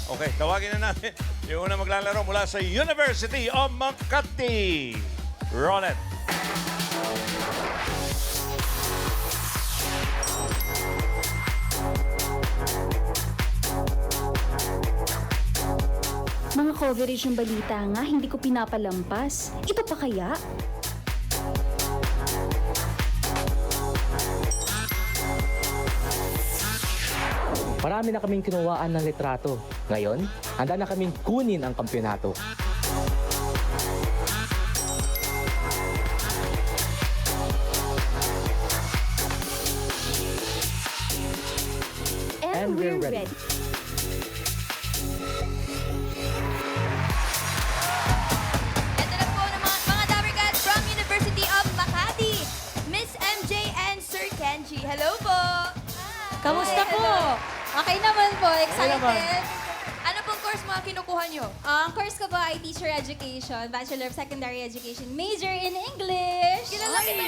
Okay, tawagin na natin yung una maglalaro mula sa University of Makati. Roll it. Mga coverage ng balita nga, hindi ko pinapalampas. Ito pa kaya? Marami na kaming kinuwaan ng litrato. Ngayon, handa na kaming kunin ang kampyonato. And we're ready. Ito na po ng mga Dabarkats from University of Makati, Miss MJ and Sir Kenji. Hello po! Kamusta Hi, po? hello. Okay naman po, excited. naman. Ano pong course mga kinukuha nyo? Ang course ko po ay Teacher Education, Bachelor of Secondary Education, major in English. Kilala kita.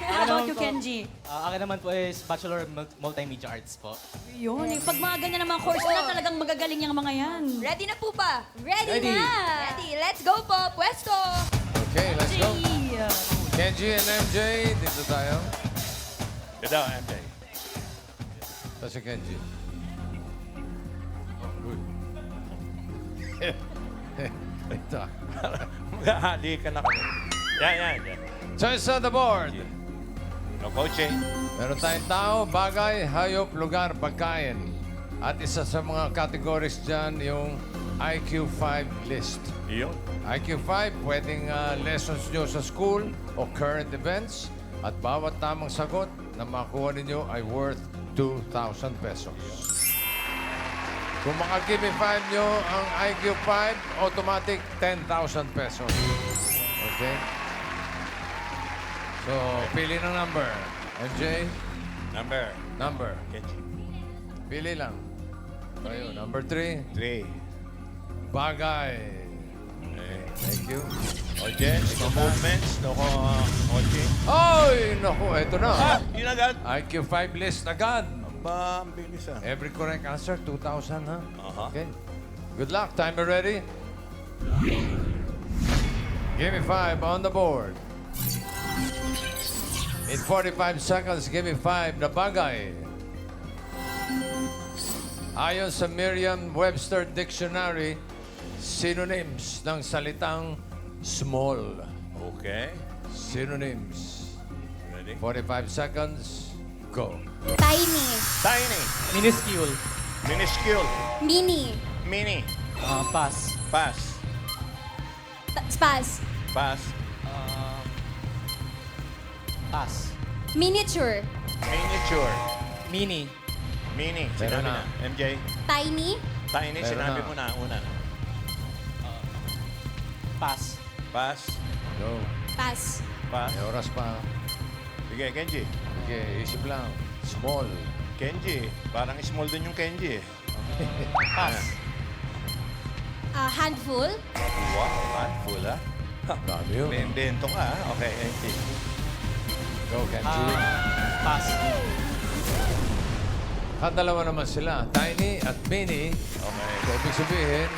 How about you, Kenji? Akin naman po is Bachelor of Multimedia Arts po. Yun, pag mga ganyan naman course na talagang magagaling yung mga yan. Ready na po ba? Ready na! Ready, let's go po, pwesto! Okay, let's go. Kenji and MJ, dito tayo. Good daw, MJ. Ito si Kenji. Oh, good. Ito. Maghahali ka na kami. Yan. Choice on the board. No coaching. Meron tayong tao, bagay, hayop, lugar, pagkain. At isa sa mga categories dyan, yung IQ5 list. Iyon. IQ5, pwedeng lessons nyo sa school o current events. At bawat tamang sagot na makuha ninyo ay worth 2,000 pesos. Kung maka-give me 5 nyo ang IQ5, automatic 10,000 pesos. Okay? So, pili ng number. MJ, number. Kenji. Pili lang. Ayun, number 3. 3. Bagay. Thank you. Audience, no movements, no coaching. Ay, naku, eto na. Yun agad. IQ5 list agad. Aba, ang bilis ah. Every correct answer, 2,000, ha? Aha. Okay. Good luck. Timer ready? Give me 5 on the board. In 45 seconds, give me 5 na bagay. Ayon sa Merriam-Webster Dictionary, synonyms ng salitang small. Okay. Synonyms. Ready? 45 seconds, go. Tiny, Tiny. Minuscule. Minuscule. mini, Mini. Pass. Pass. spas, Pass. Pass. miniature, Miniature. Mini. Mini. Meron Sinabi na. na. MJ. tiny, Tiny, Meron sinabi na. mo na. Una. Pass. Pass. Go. pass, Pass. May oras pa. Sige, Kenji. Okay, isip lang. Small. Kenji. Parang small din yung Kenji eh. Pass. handful, Wow, handful ah. Dami yun. May invento ka ah. Okay, Kenji. Go, Kenji. Pass. Kadalawa naman sila. Tiny at mini. Okay. So, ibig sabihin,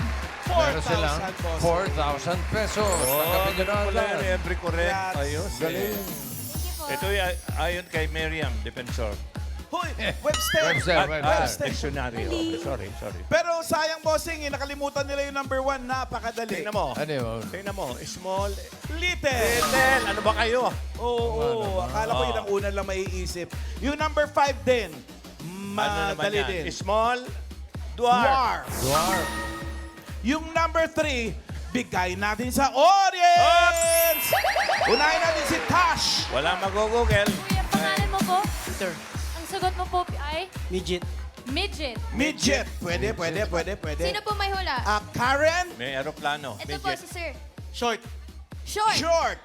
meron silang 4,000 pesos. Tanggapin nyo na pala yun. agad. Every correct. Ayos. Galing. Ito ayon kay Miriam, defensor. Hoy, Webster! Webster. Dictionary. Okay, sorry. Pero sayang, bossing, nakalimutan nila yung number 1. Napakadali. Tingnan mo. Ano yun? Tingnan mo. Small. Little. Little. Ano ba kayo? Oo. Akala ko yun ang una lang maiisip. Yung number 5 din. Ano naman Madali yan? din. Small. Dwarf. Dwarf. Yung number 3, bigay natin sa audience! Unahin natin si Tash. Wala mag-google. Kuya, pangalan mo po? Sir. Ang sagot mo po ay Midget. midget. Midget. Pwede. Sino po may hula? Karen. May aeroplano. Ito po si Sir. Short. Short. Short.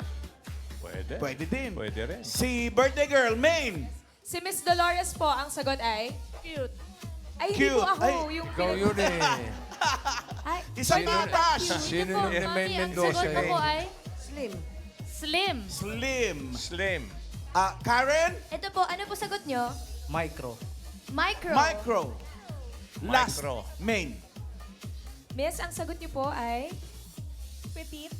Pwede. Pwede din. Pwede rin. Si birthday girl, Maine. Si Miss Dolores po, ang sagot ay... Cute. Ay, hindi po Cute. ako. Ay, Yung Ikaw yun eh. Ay, Isang Sino- Tash. Sino po, yung Maine Mami, ang Mendoza sagot mo eh? po ay... Slim. Slim. Slim. Karen. Ito po, ano po sagot nyo? Micro. Micro. Micro. Last. Micro. Maine. Miss, ang sagot niyo po ay petite.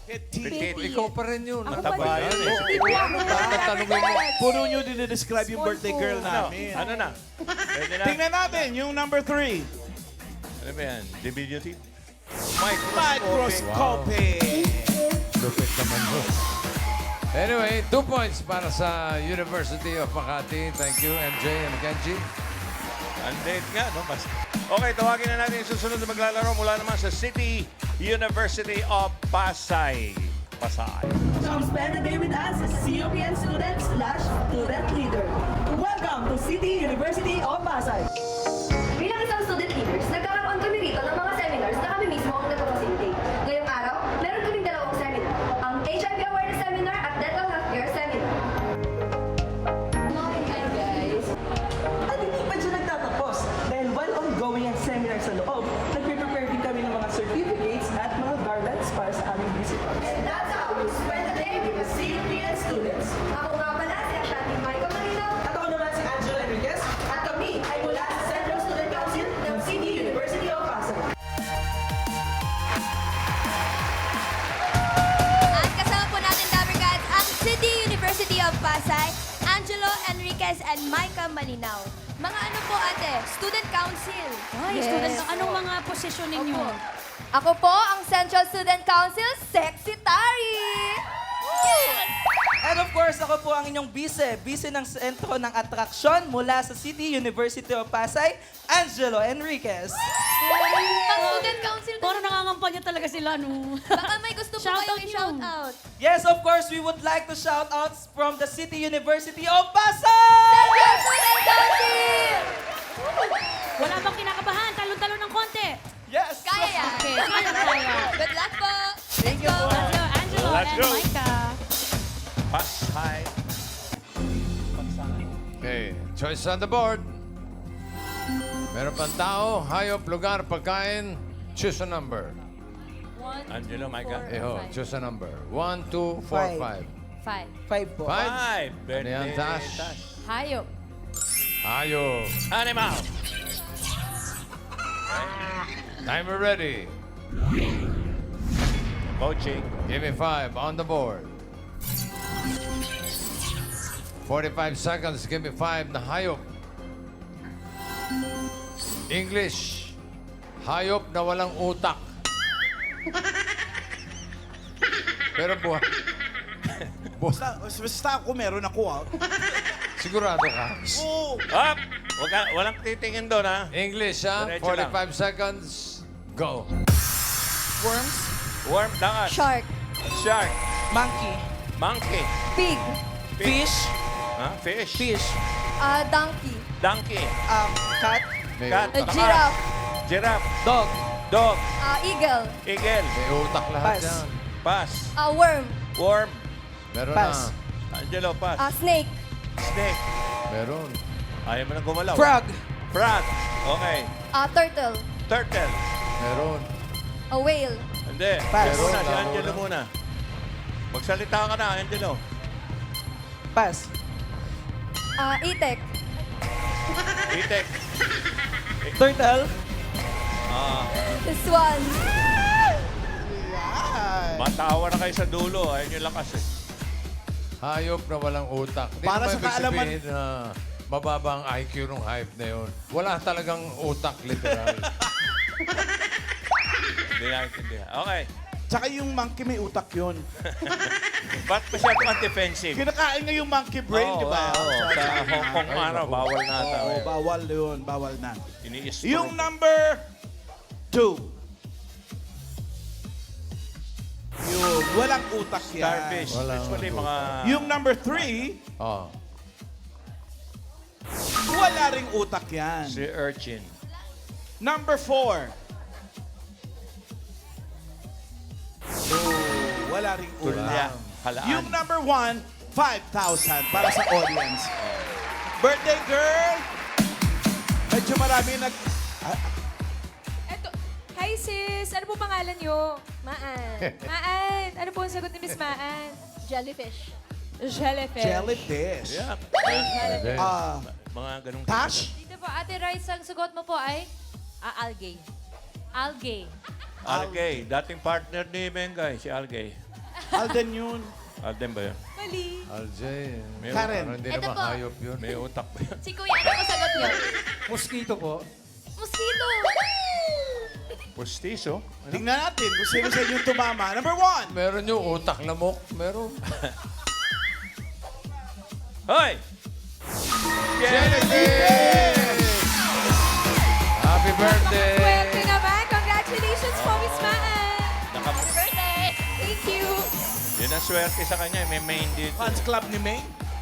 Petit. Ikaw pa rin yun. Ako Mataba pa yan rin. eh. Hindi po ako. Tatanungin mo. Puro nyo dinidescribe yung Small birthday phone. girl Ano? namin. Ano na? Pwede na? Tingnan natin yung number 3. Ano ba yan? Diminutive? Microscopic. Lupit naman mo. Anyway, 2 points para sa University of Makati. Thank you, MJ and Kenji. Ang date nga, no? Mas... Okay, tawagin na natin yung susunod na maglalaro mula naman sa City University of Pasay. Pasay. Come spend the day with us as COPN student/student leader. Welcome to City University of Pasay. Bilang isang student leaders, nagkakaroon kami rito ng mga seminars na kami mismo ang nagpapacilitate. Ngayong araw, meron kaming dalawang seminar. Ang HIV Awareness Seminar at Dental Healthcare Seminar. Hi guys! At hindi pa dyan nagtatapos. Dahil while ongoing ang seminar sa loob, nagpe-prepare din kami ng mga certificates at mga garlands para sa aming visitors. And that's how we spend the day with the COPN students. Ako nga pala si Ashanti Maika Malinaw. At ako naman si Angela Enriquez at kami ay mula sa Central Student Council ng City University of Pasay. At kasama po natin, Dabarkads, ang City University of Pasay, Angelo Enriquez and Maika Malinaw. Mga ano po ate? Student Council. Ay, student, anong mga posisyon ninyo? Ako po ang Central Student Council Secretary. And of course, ako po ang inyong vice ng sentro ng atraksyon mula sa City University of Pasay, Angelo Enriquez. Pang Student Council na. Parang nangangampanya talaga sila, no? Baka may gusto po Shoutout kayong nyo. i-shout out. Yes, of course, we would like to shout out from the City University of Pasay! Central Student Council! Wala bang kinakabahan? Talon-talon ng konti. Yes! Kaya yan. Okay, kaya. Good luck po. Thank you po. Angelo Let's and go. Micah. Pasay. Okay, choice on the board. Meron pang tao, hayop, lugar, pagkain. Choose a number. Angelo, Micah. Choose a number. 1, 2, 4, 5. 5. 5 po. 5. Ano yan, Tash? Hayop. Hayop. Animal. Timer ready. Coaching. Give me 5 on the board. 45 seconds. Give me 5 na hayop. English. Hayop na walang utak. Pero buhay. Basta ako meron ako, ha? Sigurado ka? Oo. Up! Walang titingin doon, ha? English, ha? Diretso lang. 45 seconds. Go. Worms, Worm, dakas. Shark. Shark. monkey, Monkey. Pig. fish, Ha? Fish. fish, Donkey. Donkey. cat, May Cat. utak. Giraffe. Giraffe. dog, Dog. Eagle. Eagle. May utak lahat Pass. yan. Pass. Worm. Worm. Meron Pass. na. Angelo, pass. Snake. Snake. Meron. Ayaw mo nang gumalaw. frog, Frog. Okay. Turtle. Turtle. Meron. Whale. Hindi. Pass. Muna, si Meron. Angelo muna. Magsalita ka na, Angelo. pass, Itek. Itek. turtle, Swan. Matawa na kayo sa dulo. Ayun yung lakas eh. Hayop na walang utak. Di Para naman sa ibig kaalaman- sabihin na mababa ang IQ ng hayop na yun. Wala talagang utak, literal. Hindi naintindihan. Okay. Tsaka yung monkey may utak yun. Ba't masyado kang defensive? Kinakain nga yung monkey brain, Oo, di ba? oo. Sa Hong Kong araw, bawal na ata. Oo, bawal yun. Bawal na. Ini-stroke. Yung number 2. Yun, walang utak yan. Starfish. Walang Usually mga... Yung number 3, Oh. wala ring utak yan. Si urchin. Number 4. Wala ring Tulya. utak. Halaan. Yung number 1, 5,000 para sa audience. Birthday girl! Medyo marami Eto, hi sis, ano po pangalan niyo? Maan. Maan, ano po ang sagot ni Miss Maan? Jellyfish. Jellyfish. jellyfish. Yeah. Pwede. Mga ganung... Tash? Dito po, Ate Rice, ang sagot mo po ay algae. Algae. Algay. Dating partner ni Mengay, si Algay. Alden yun. Alden ba yun? Mali. Aljay. May Karen. Parang hindi Ito naman po. hayop yun. May utak ba yun? Si Kuya, ano po sagot niyo? Mosquito po. Mosquito. Pustiso. Tingnan natin kung sino sa inyo tumama. Number 1. Meron yung utak lamok. Meron. Hoy! Genesis! Happy birthday! Swerte naman. Congratulations po, Miss Maan. Happy Birthday. Thank you. Yun ang swerte sa kanya. May main dito. Fans Club ni May.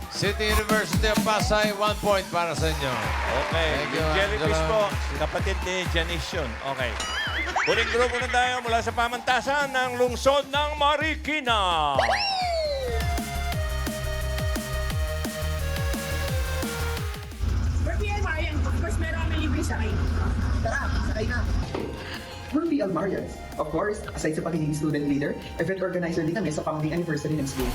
City University of Pasay, 1 point para sa inyo. Okay. Thank you, Yung jellyfish Angela. po, kapatid ni Janice yun. Okay. Huling grupo na tayo mula sa pamantasan ng lungsod ng Marikina. We're PL Marians. Of course, aside sa pagiging student leader, event organizer din kami sa founding anniversary ng school.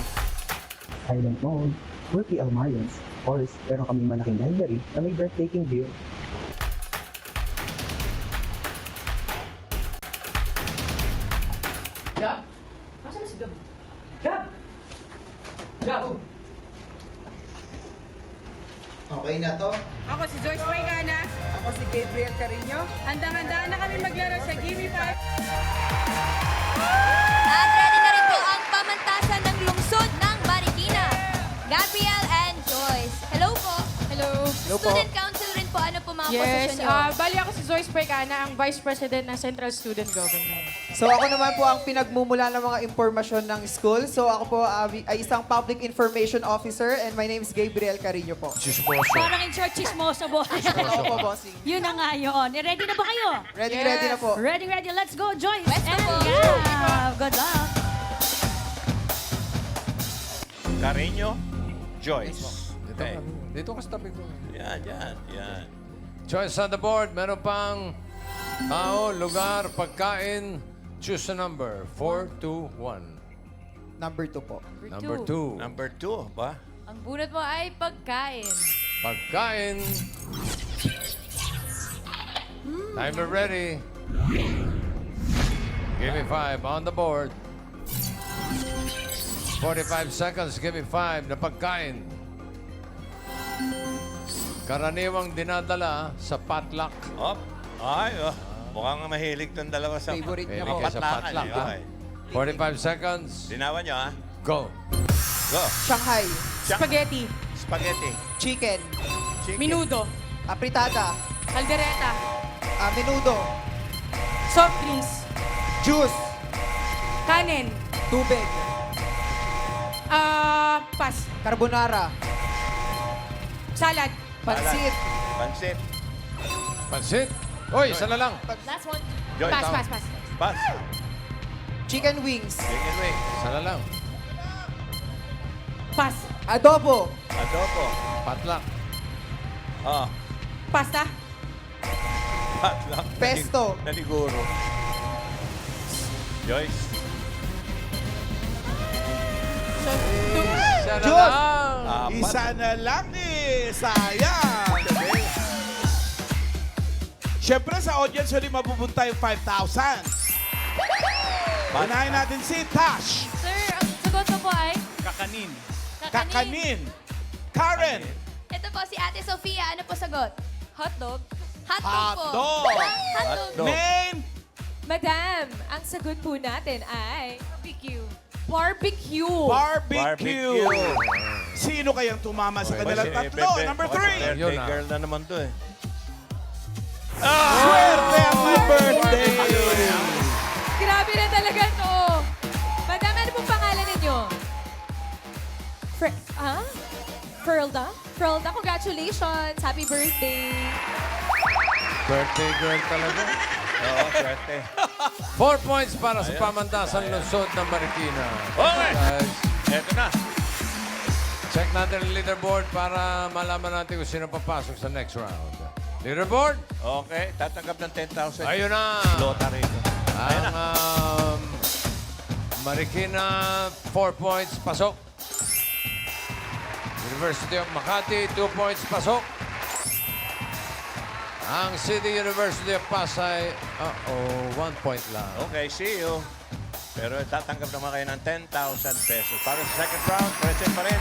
I don't know. We're PL Marians. Of course, meron kaming malaking library na may breathtaking view. Gab? Nasaan na si Gab? Gab! Gab! Okay na to. Ako si Joyce Maygana. Ako si Gabriel Carino. Handang-handa na kami maglaro sa Gimme 5. At ready na rin po ang pamantasan ng lungsod ng Marikina. Gabriel and Joyce. Hello po. Hello. Student Council rin po. Ano po mga posisyon niyo? Bali ako si Joyce Maygana, ang Vice President ng Central Student Government. So ako naman po ang pinagmumula ng mga impormasyon ng school. So ako po ay isang Public Information Officer and my name is Gabriel Carino po. Chismoso. Parang in short, chismoso, boss. Opo, bossing. Yun na nga yun. Ready na ba kayo? Ready na po. Ready, ready. Let's go, Joyce. Let's go and po. Gab. Good luck. Carino, Joyce. Dito, Okay. dito ka sa tabi ko. Yan, yan, yan. Choice on the board. Meron pang tao, lugar, pagkain. Choose a number. 4, 2, 1. Number 2 po. Number 2. Number 2 ba? Ang bunot mo ay pagkain. Pagkain. Timer ready. Give me 5 on the board. 45 seconds. Give me 5 na pagkain. Karaniwang dinadala sa potluck. Op. Ay, oh. Mukhang mahilig tong dalawa sa... Favorite niya Mahilig po. ka sa Patlakan, potluck, eh, ha? okay. 45 seconds. Sinawan nyo, ha? Go. Go. Shanghai. Spaghetti. Spaghetti. Chicken. Chicken. Minudo. Apritada. Caldereta. Menudo. Soft drinks. Juice. Kanin. Tubig. Pas. Carbonara. Salad. Pansit. Pansit. Pansit. Oy, isa na lang. Last one. Joy. Pass, tama. pass, pass. Pass. Chicken wings. Chicken wing. Isa na lang. Pass. Adobo. Adobo. Potluck. Ah. Pasta. Patlack. Pesto. Naliguro. Joyce. Isa na Diyos! lang. Apat. Isa na lang eh. Sayang. Siyempre sa audience, huli mapupunta yung 5,000. Unahin natin si Tash. Sir, ang sagot mo po ay Kakanin. kakanin. Kakanin. Karen. Ito po si Ate Sofia. Ano po sagot? Hotdog. Hotdog po. Hotdog. Hotdog. Hotdog. Name. Madam, ang sagot po natin ay barbecue. Barbecue. Barbecue. Barbecue. Sino kayang tumama sa Okay. kanilang Si tatlo? Bebe. Number Oh, 3. Birthday Yun, ah. girl na naman to, eh. Swerte ang my birthday. Grabe na talaga to. Madam, ano pong pangalan ninyo? Ferlda? Ferlda, congratulations. Happy birthday. Birthday girl talaga. Oo, swerte. 4 points para sa pamantasan lungsod ng Marikina. Okay. Guys, Eto na. check natin ang leaderboard para malaman natin kung sino papasok sa next round. Leaderboard, Okay, tatanggap ng 10,000. ayun na. Lottery. Ayun na. Ang Marikina, 4 points, pasok. University of Makati, 2 points, pasok. Ang City University of Pasay, 1 point lang. Okay, see you. Pero tatanggap naman kayo ng 10,000 pesos. Para sa second round, present pa rin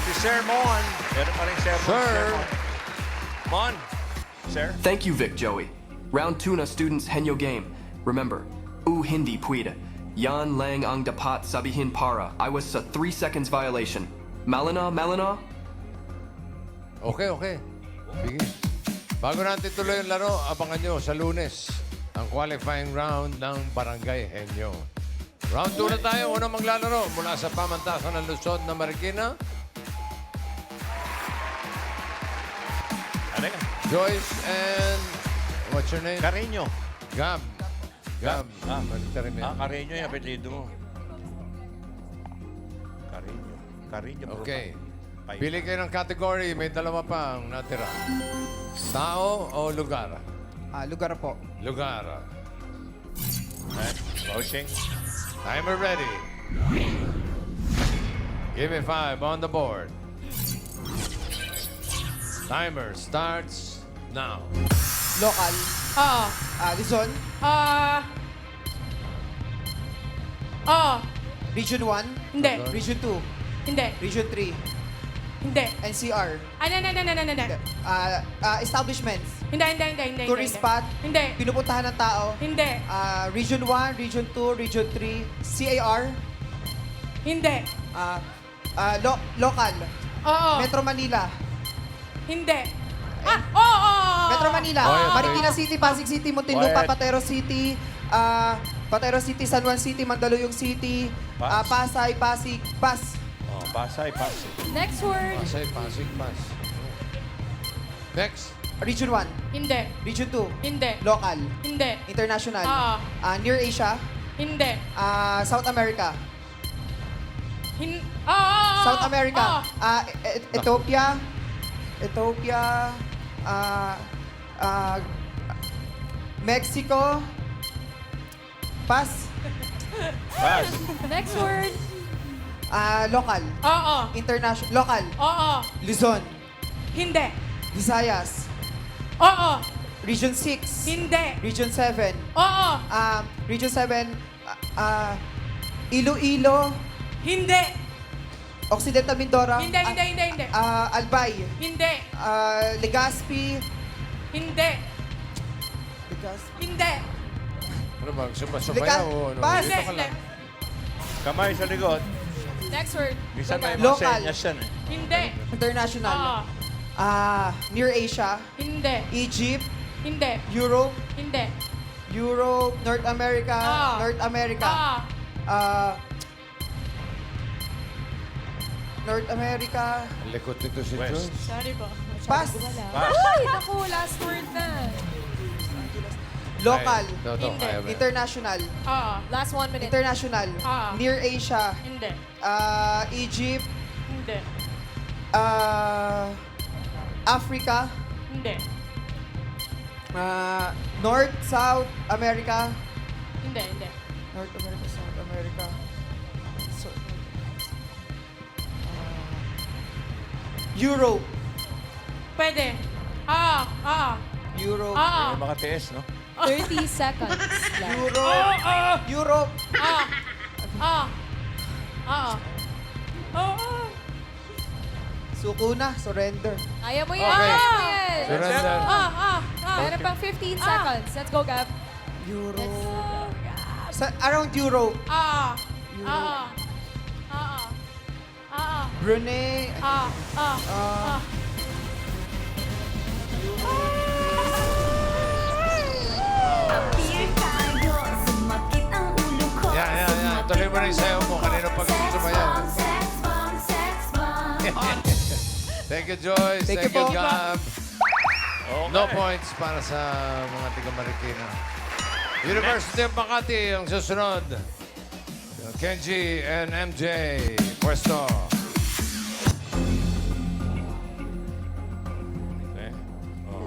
si Sir Mon. Meron pa rin Sir Mon. Sir. Mon. Sir. Thank you, Vic Joey. Round 2 na students henyo game. Remember, hindi puida. Yan lang ang dapat sabihin para. I was sa 3 seconds violation. Malina? Okay. Sige. Bago natin tuloy ang laro, abangan nyo sa Lunes ang qualifying round ng Barangay Henyo. Round 2 na tayo. Unang maglalaro mula sa pamantasan ng Luzon na Marikina. Ano yan? Joyce and... What's your name? Carreño. Gab. Carreño yung apelido mo. Carreño. Okay. Pili kayo ng category. May dalawa pa ang natira. Tao o lugar? Lugar po. Lugar. Coaching. Timer ready. Give me 5 on the board. Timer starts now. Local. Luzon. Region 1. Hindi. Region 2. Hindi. Region 3. Hindi. NCR. Hindi. Establishments. Hindi. Tourist spot. Hindi. Pinupuntahan ng tao. Hindi. Region 1, Region 2, Region 3. CAR. Hindi. Local. Oo. Metro Manila. Hindi. Oo. Metro Manila. Marikina City, Pasig City, Muntinlupa, Patero City, Patero City, San Juan City, Mandaluyong City, Pasay, Pasig, Pas. Pasay. Next word. Pasig. Next. Region 1. Hindi. Region 2. Hindi. Local. Hindi. International. Oo. Near Asia. Hindi. South America. Oo. South America. Oo. Ethiopia. Mexico. Pass. Next word. Local. Oo. International. Local. Oo. Luzon. Hindi. Visayas. Oo. Region 6. Hindi. Region 7. Oo. Region 7. Iloilo. Hindi. Occidental Mindoro. Hindi. Albay. Hindi. Legazpi. Hindi. Legazpi. Hindi. Ano ba? Sumasabayaw o ano? Pass. Dito ka lang. Kamay sa likod. Next word. Bisa may mga Local. senyas yan eh. Hindi. International. Oo. Near Asia. Hindi. Egypt. Hindi. Europe. Hindi. North America. North America. North America. Likot nito si West. Joyce. Sorry po. Pass. Ay, naku, last word na. Local. Hindi. International. Oo. Last 1 minute. International. Near Asia. Hindi. Egypt. Hindi. Africa. Hindi. North, South America. Hindi. North America, South America. Europe. Pwede. Europe. May mga TS, no? 30 seconds left. Europe. Suko na. Surrender. Kaya mo yan. Okay. Kaya mo yan. Surrender. Meron pang 15 seconds. Let's go, Gab. Europe. Around Europe. Brunei. Yan. Tuloy mo na yung sayo mo. Kanino pag sumayaw. Thank you, Joyce. Thank you you, po. Gab. Okay. No points para sa mga tiga Marikina. University of Makati ang susunod. Kenji and MJ. Pwesto. Okay.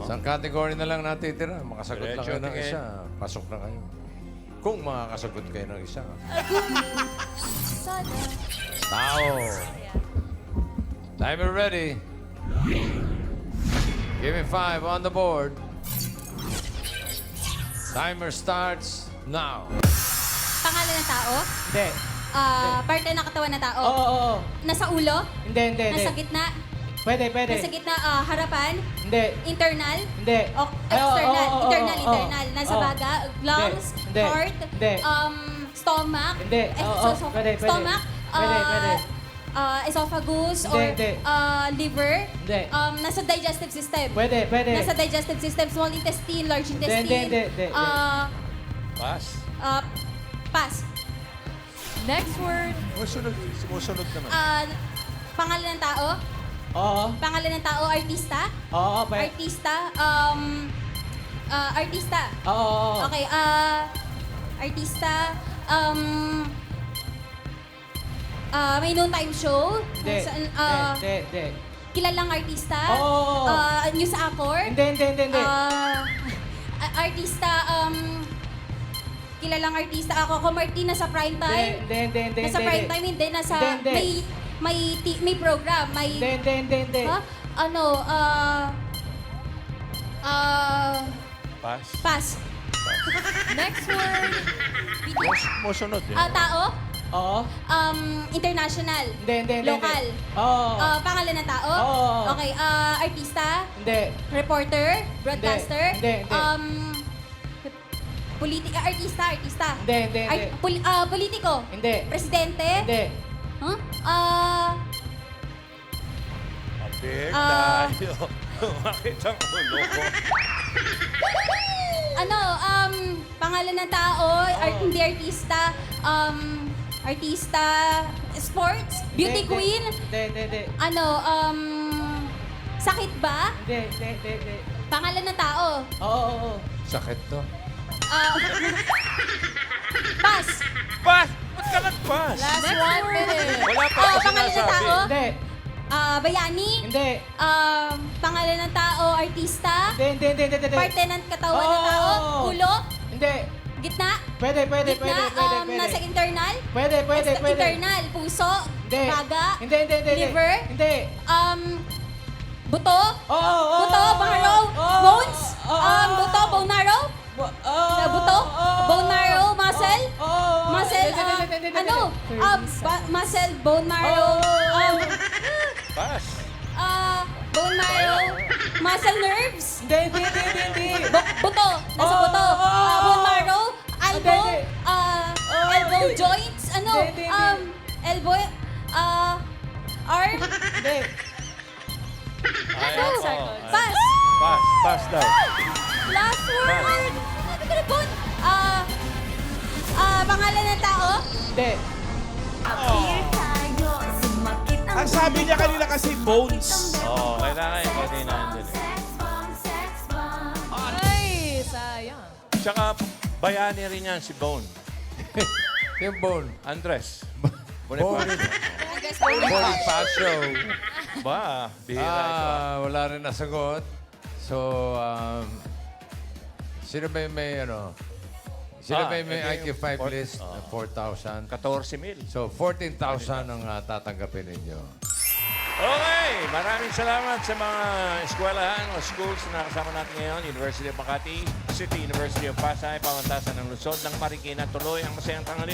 Isang category na lang natitira. Makasagot lang kayo ng Diretso, isa. Pasok na kayo. Kung makakasagot kayo ng isa. Sana. Tao. Timer ready. Give me 5 on the board. Timer starts now. Pangalan ng tao? Hindi. Parte ng katawan ng tao? Oo. Nasa ulo? Hindi. Nasa gitna? Pwede. Nasa gitna, harapan? Hindi. Internal? Hindi. External? Oo. Internal. Nasa baga? Lungs? Hindi. Heart? Hindi. Stomach? Hindi. Pwede. Stomach? Pwede. Esophagus? Hindi. Or liver? Hindi. Nasa digestive system? Pwede. Nasa digestive system, small intestine, large intestine? Hindi. Pass. Pass. Next word. Sumusunod naman. Pangalan ng tao? Oo. Pangalan ng tao, artista? Oo, pwede. Artista? Artista? Oo. Okay, artista, may noontime show? Hindi. Hindi. Kilalang artista? Oo. News anchor? Hindi. Artista, kilalang artista ako, Martina sa prime time? Hindi. Nasa prime time, hindi. Nasa, Hindi. may program, may... Hindi. Ha? Ano, Pass. pass. Next word. Sumusunod eh. Tao? Oo. International? Hindi. Local? Oo. Pangalan ng tao? Oo. Okay, artista? Hindi. Reporter? Broadcaster? Hindi. Artista? Hindi. Politiko? Hindi. Presidente? Hindi. Huh? Big tayo. Bakit ang ulo ko? Pangalan ng tao? Hindi artista? Artista? Sports? Beauty queen? Hindi. Sakit ba? Hindi. Pangalan ng tao? Oo. Sakit to. Pass. Pass! Ba't ka nag-pass? Last 1 minute. Wala pa ako Pangalan ng sinasabi. tao? Hindi. Bayani? Hindi. Pangalan ng tao? Artista? Hindi. Parte ng katawan ng tao? Oo. Ulo? Hindi. Gitna? Pwede. Gitna? Nasa internal? Pwede. Internal? Puso? Hindi. Baga? Hindi. Liver? Hindi. Buto? Oo. Buto? Marrow? Bones? Buto? Bone marrow? Buto? Bone marrow? Muscle? Muscle? Muscle? Bone marrow? Pass. Bone marrow? Muscle nerves? Hindi. Buto? Nasa buto? Bone marrow? Elbow? Hindi. Elbow joints? Hindi. Elbow? Arm? Hindi. Pass! Pass daw. Last word! Sabi ko na bone. Pangalan ng tao? Hindi. Ang sabi niya kanina kasi bones. Kailangan yung kanina din eh. Ay, sayang. Tsaka, bayani rin yan si Bone. Yung bone. Andres. Bonifacio. Ba, bihira ito. Wala rin nasagot. So, sino ba yung may Sino ba yung may IQ 5 list? 4,000. 14,000. So, 14,000 ang tatanggapin ninyo. Okay, maraming salamat sa mga eskwelahan o schools na nakasama natin ngayon. University of Makati, City University of Pasay, Pamantasan ng Luzon, ng Marikina. Tuloy ang masayang tanghali.